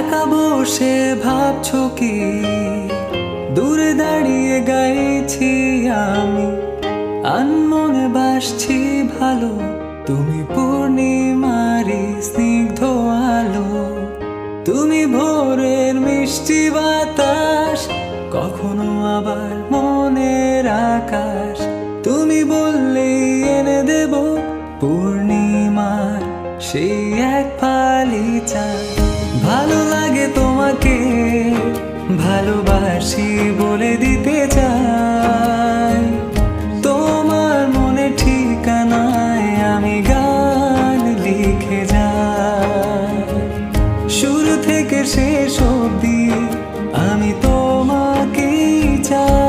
একা বসে ভাবছো কি দূরে দাঁড়িয়ে গাইছি আমি আনমনে বাসছি ভালো তুমি পূর্ণিমারি স্নিগ্ধ আলো তুমি ভোরের মিষ্টি বাতাস কখনো আবার মনের আকাশ তুমি বললেই এনে দেব পূর্ণিমার সেই এক ফালি চাঁদ ভালো লাগে তোমাকে ভালোবাসি বলে দিতে চাই তোমার মনে ঠিকানায় আমি গান লিখে যাই শুরু থেকে শেষ অবধি আমি তোমাকেই চাই।